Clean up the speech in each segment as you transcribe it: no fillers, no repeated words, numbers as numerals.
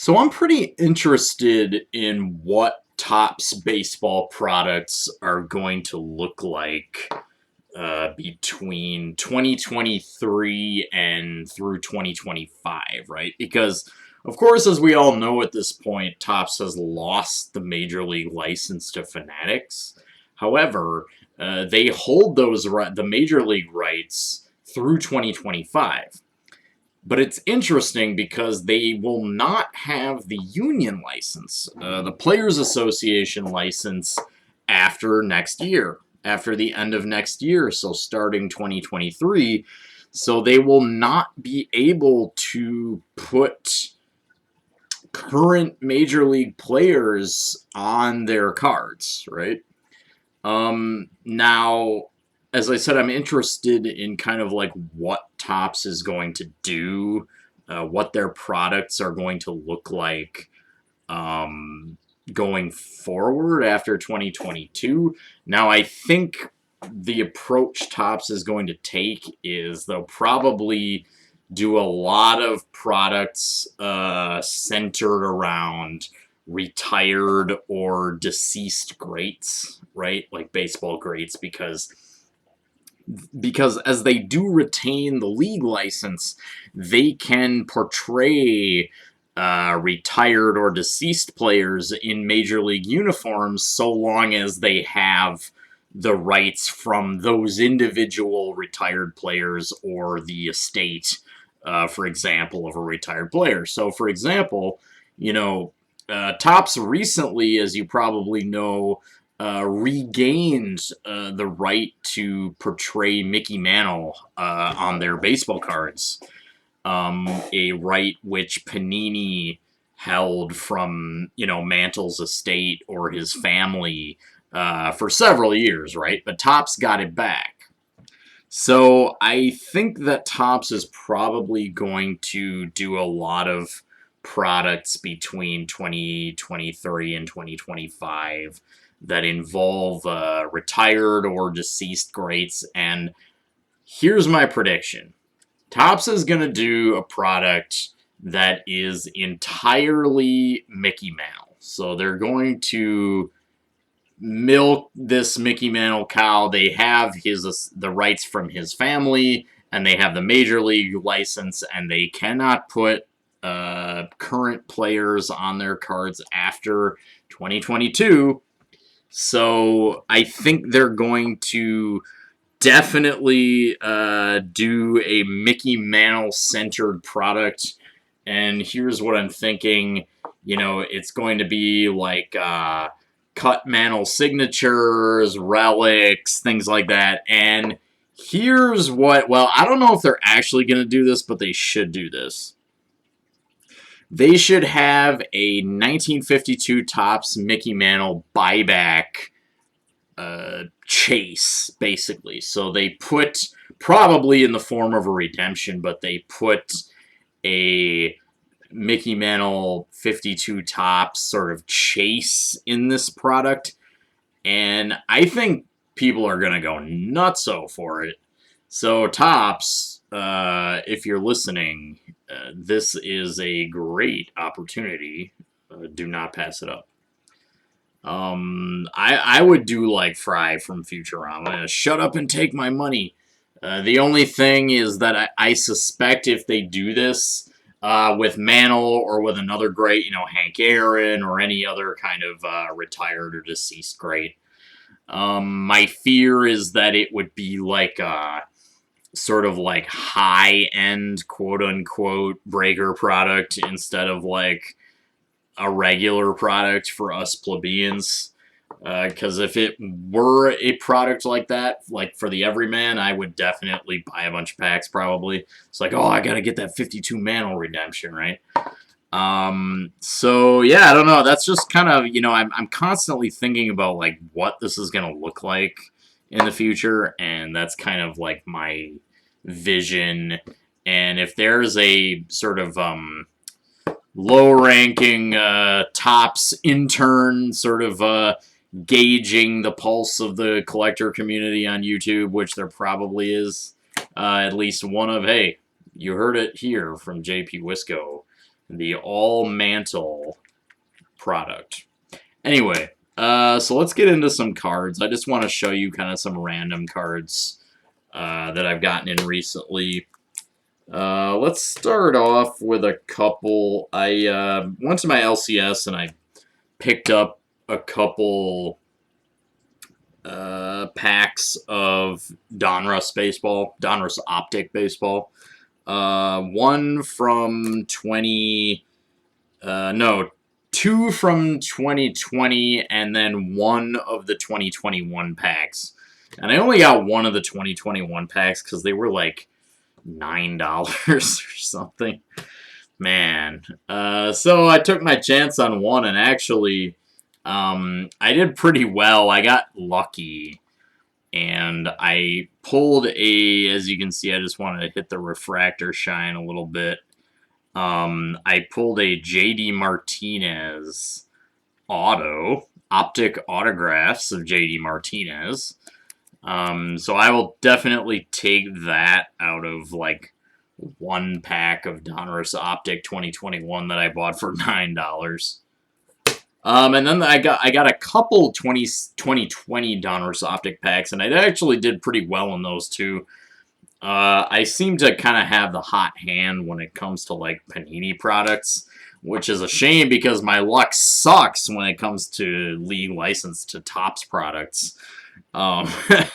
So I'm pretty interested in what Topps baseball products are going to look like between 2023 and through 2025, right? Because, of course, as we all know at this point, Topps has lost the Major League license to Fanatics. However, they hold the Major League rights through 2025. But it's interesting because they will not have the union license, the Players Association license, after next year, after the end of next year, so starting 2023. So they will not be able to put current Major League players on their cards, right? Now, as I said, I'm interested in kind of like what Topps is going to do, what their products are going to look like going forward after 2022. Now, I think the approach Topps is going to take is they'll probably do a lot of products centered around retired or deceased greats, right? Like baseball greats, because as they do retain the league license, they can portray retired or deceased players in major league uniforms so long as they have the rights from those individual retired players or the estate, for example, of a retired player. So, for example, Topps recently, as you probably know, regained the right to portray Mickey Mantle on their baseball cards. A right which Panini held from, Mantle's estate or his family for several years, right? But Topps got it back. So I think that Topps is probably going to do a lot of products between 2023 and 2025 that involve retired or deceased greats. And here's my prediction. Topps is going to do a product that is entirely Mickey Mantle. So they're going to milk this Mickey Mantle cow. They have the rights from his family, and they have the Major League license, and they cannot put current players on their cards after 2022. So I think they're going to definitely do a Mickey Mantle centered product. And here's what I'm thinking. It's going to be like cut Mantle signatures, relics, things like that. And here's I don't know if they're actually going to do this, but they should do this. They should have a 1952 Topps Mickey Mantle buyback chase, basically. So they put, probably in the form of a redemption, but they put a Mickey Mantle 52 Topps sort of chase in this product. And I think people are going to go nutso for it. So Topps, if you're listening, this is a great opportunity. Do not pass it up. I would do like Fry from Futurama. Shut up and take my money. The only thing is that I suspect if they do this with Mantle or with another great, Hank Aaron or any other kind of retired or deceased great, my fear is that it would be like a sort of like high-end, quote-unquote, breaker product instead of like a regular product for us plebeians. Because if it were a product like that, like for the everyman, I would definitely buy a bunch of packs probably. It's like, oh, I got to get that 52 Mantle redemption, right? So yeah, I don't know. That's just kind of, I'm constantly thinking about like what this is going to look like in the future. And that's kind of like my vision. And if there's a sort of, low-ranking Topps intern sort of gauging the pulse of the collector community on YouTube, which there probably is at least one of, hey, you heard it here from JP Wisco. The all mantle product. Anyway, so let's get into some cards. I just want to show you kind of some random cards that I've gotten in recently. Let's start off with a couple. I went to my LCS and I picked up a couple packs of Donruss baseball, Donruss Optic baseball. One from 2 from 2020, and then one of the 2021 packs. And I only got one of the 2021 packs because they were like $9 or something. Man. So I took my chance on one, and actually, I did pretty well. I got lucky, and I pulled as you can see, I just wanted to hit the refractor shine a little bit. I pulled a J.D. Martinez optic autographs of J.D. Martinez. So I will definitely take that out of like one pack of Donruss Optic 2021 that I bought for $9. And then I got a couple 2020 Donruss Optic packs, and I actually did pretty well in those too. I seem to kind of have the hot hand when it comes to like Panini products, which is a shame because my luck sucks when it comes to league license to Topps products. But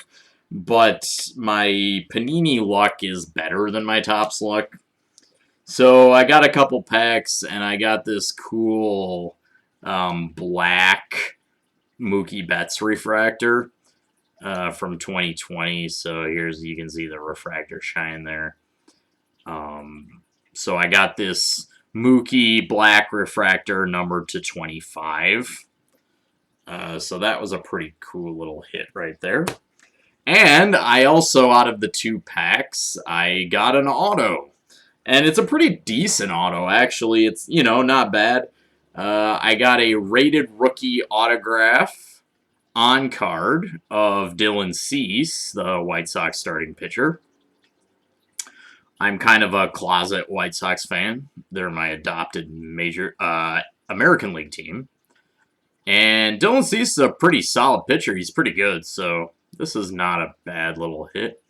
my Panini luck is better than my Topps luck. So I got a couple packs, and I got this cool black Mookie Betts refractor from 2020. So you can see the refractor shine there. So I got this Mookie black refractor numbered to 25. So that was a pretty cool little hit right there. And I also, out of the two packs, I got an auto. And it's a pretty decent auto, actually. It's, not bad. I got a rated rookie autograph on card of Dylan Cease, the White Sox starting pitcher. I'm kind of a closet White Sox fan. They're my adopted major American League team. And Dylan Cease is a pretty solid pitcher. He's pretty good, so this is not a bad little hit.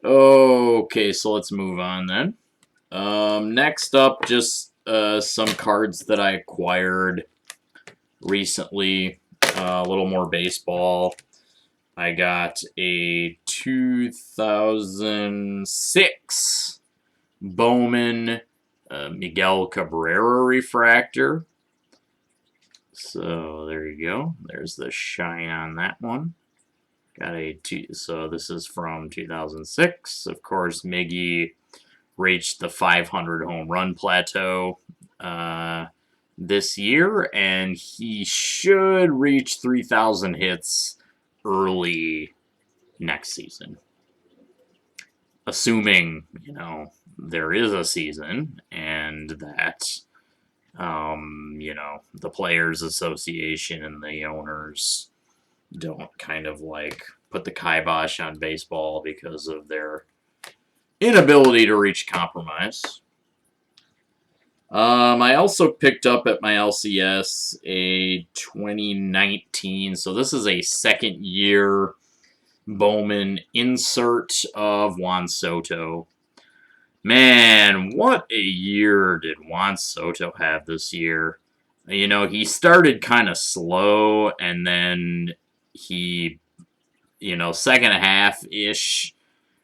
Okay, so let's move on then. Next up, just some cards that I acquired recently. A little more baseball. I got a 2006 Bowman Miguel Cabrera refractor. So there you go. There's the shine on that one. So this is from 2006. Of course, Miggy reached the 500 home run plateau this year, and he should reach 3,000 hits early next season. Assuming, there is a season and that, the Players Association and the owners don't kind of like put the kibosh on baseball because of their inability to reach compromise. I also picked up at my LCS a 2019, so this is a second year Bowman insert of Juan Soto. Man, what a year did Juan Soto have this year. He started kind of slow, and then he, second half-ish,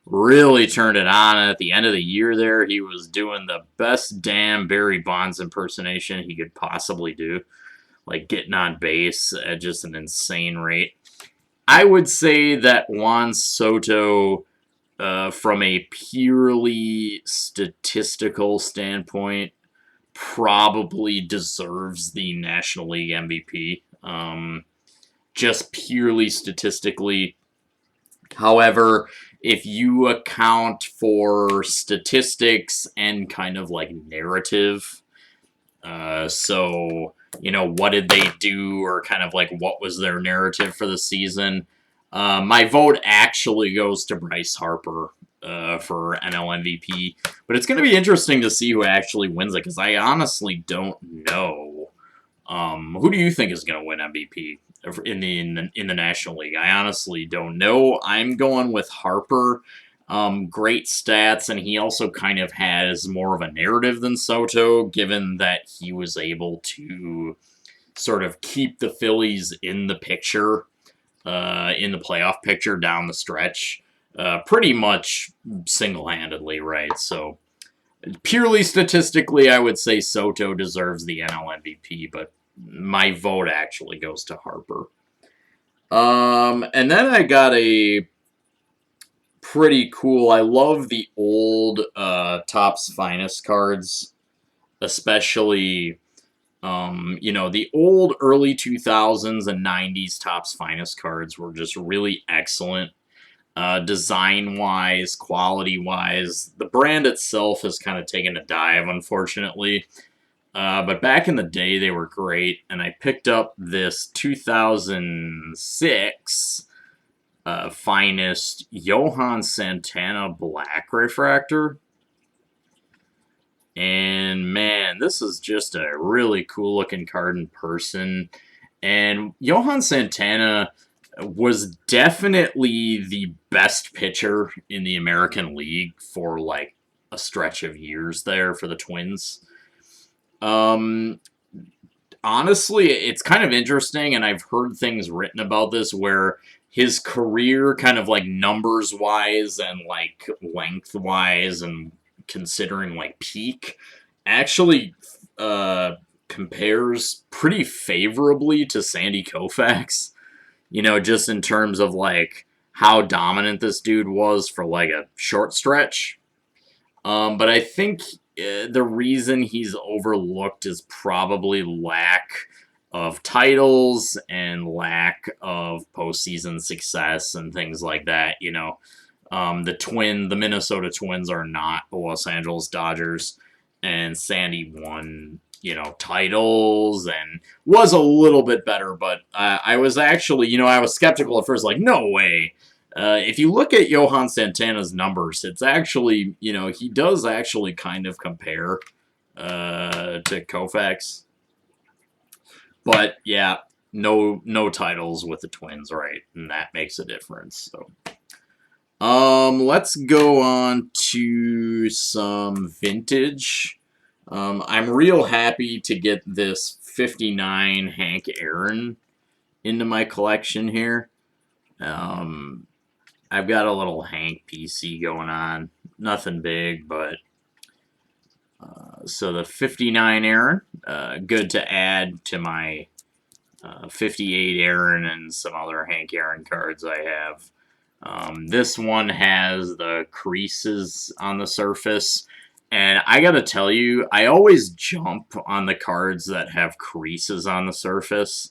really turned it on. At the end of the year there, he was doing the best damn Barry Bonds impersonation he could possibly do. Like getting on base at just an insane rate. I would say that Juan Soto, from a purely statistical standpoint, probably deserves the National League MVP. Just purely statistically. However, if you account for statistics and kind of like narrative, so, what did they do, or kind of like what was their narrative for the season, my vote actually goes to Bryce Harper. for NL MVP. But it's going to be interesting to see who actually wins it, because I honestly don't know. Who do you think is going to win MVP in the National League? I honestly don't know. I'm going with Harper. Great stats, and he also kind of has more of a narrative than Soto, given that he was able to sort of keep the Phillies in the picture, in the playoff picture down the stretch, pretty much single-handedly, right? So purely statistically, I would say Soto deserves the NL MVP, but my vote actually goes to Harper. And then I got a pretty cool, I love the old Topps Finest cards, especially, the old early 2000s and 90s Topps Finest cards were just really excellent. Design-wise, quality-wise. The brand itself has kind of taken a dive, unfortunately. But back in the day, they were great, and I picked up this 2006 Finest Johan Santana Black Refractor. And, man, this is just a really cool-looking card in person. And Johan Santana was definitely the best pitcher in the American League for, like, a stretch of years there for the Twins. Honestly, it's kind of interesting, and I've heard things written about this where his career kind of, like, numbers-wise and, like, length-wise and considering, like, peak actually compares pretty favorably to Sandy Koufax. Just in terms of, like, how dominant this dude was for, like, a short stretch. But I think the reason he's overlooked is probably lack of titles and lack of postseason success and things like that. The Minnesota Twins are not the Los Angeles Dodgers, and Sandy won titles and was a little bit better, but I was actually, I was skeptical at first, like, no way. If you look at Johan Santana's numbers, it's actually, he does actually kind of compare to Koufax. But, yeah, no titles with the Twins, right? And that makes a difference, so. Let's go on to some vintage. I'm real happy to get this 59 Hank Aaron into my collection here. I've got a little Hank PC going on. Nothing big, but... so the 59 Aaron, good to add to my 58 Aaron and some other Hank Aaron cards I have. This one has the creases on the surface. And I gotta tell you, I always jump on the cards that have creases on the surface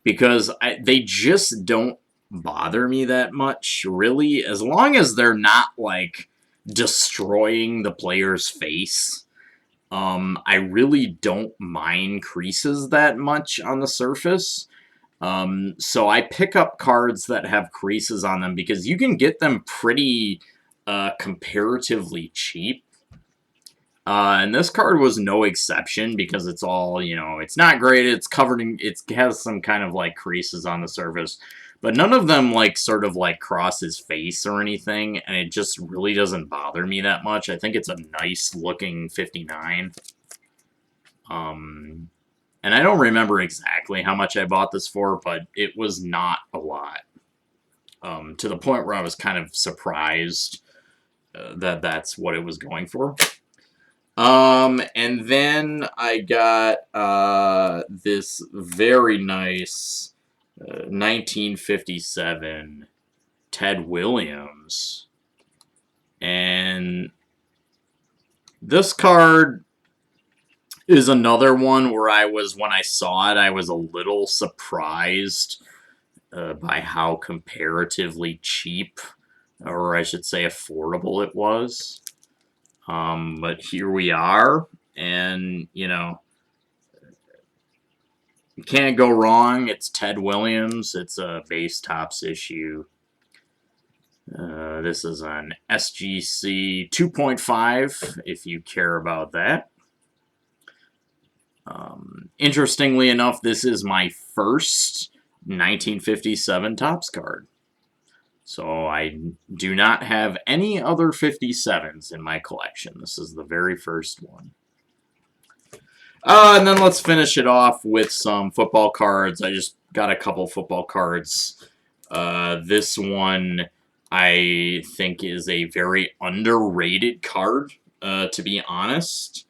because they just don't bother me that much, really. As long as they're not, like, destroying the player's face. I really don't mind creases that much on the surface. So I pick up cards that have creases on them because you can get them pretty comparatively cheap. And this card was no exception because it's all, it's not graded, it's covered in, it has some kind of, like, creases on the surface. But none of them, like, sort of, like, cross his face or anything, and it just really doesn't bother me that much. I think it's a nice-looking 59. And I don't remember exactly how much I bought this for, but it was not a lot. To the point where I was kind of surprised that that's what it was going for. And then I got this very nice 1957 Ted Williams. And this card is another one where when I saw it, I was a little surprised by how comparatively cheap, or I should say affordable it was. But here we are, and, you can't go wrong. It's Ted Williams. It's a base Topps issue. This is an SGC 2.5, if you care about that. Interestingly enough, this is my first 1957 Topps card. So I do not have any other 57s in my collection. This is the very first one. And then let's finish it off with some football cards. I just got a couple football cards. This one I think is a very underrated card, to be honest.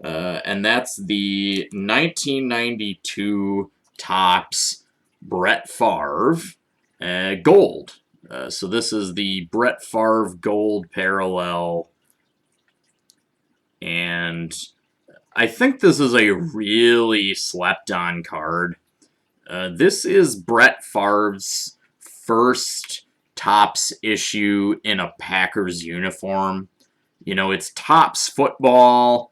And that's the 1992 Topps Brett Favre Gold. So this is the Brett Favre Gold Parallel. And I think this is a really slept-on card. This is Brett Favre's first Topps issue in a Packers uniform. You know, it's Topps football.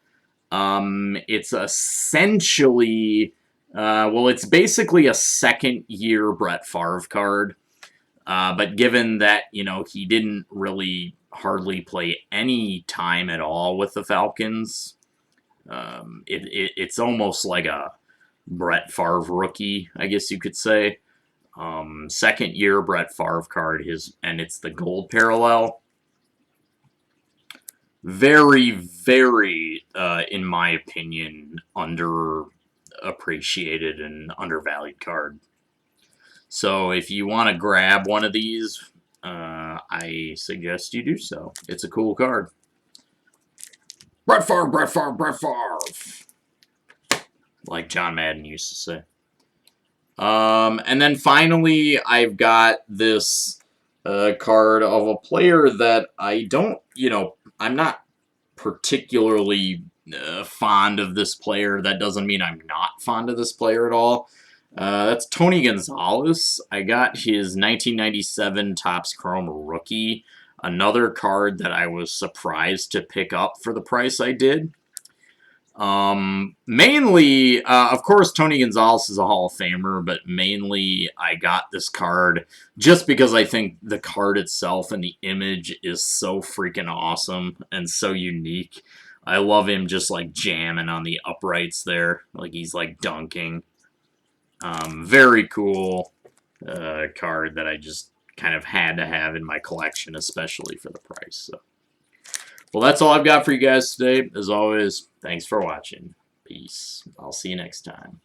It's essentially, well, it's basically a second-year Brett Favre card. But given that, you know, he didn't really hardly play any time at all with the Falcons, it's almost like a Brett Favre rookie, I guess you could say. Second year Brett Favre card, and it's the gold parallel. Very, very, in my opinion, underappreciated and undervalued card. So if you want to grab one of these, I suggest you do so. It's a cool card. Brett Favre, Brett Favre, Brett Favre. Like John Madden used to say. And then finally, I've got this card of a player that I don't, you know, I'm not particularly fond of this player. That doesn't mean I'm not fond of this player at all. That's Tony Gonzalez. I got his 1997 Topps Chrome Rookie. Another card that I was surprised to pick up for the price I did. Mainly, of course, Tony Gonzalez is a Hall of Famer, but mainly I got this card just because I think the card itself and the image is so freaking awesome and so unique. I love him just like jamming on the uprights there, like he's like dunking. Very cool card that I just kind of had to have in my collection, especially for the price. So. Well, that's all I've got for you guys today. As always, thanks for watching. Peace. I'll see you next time.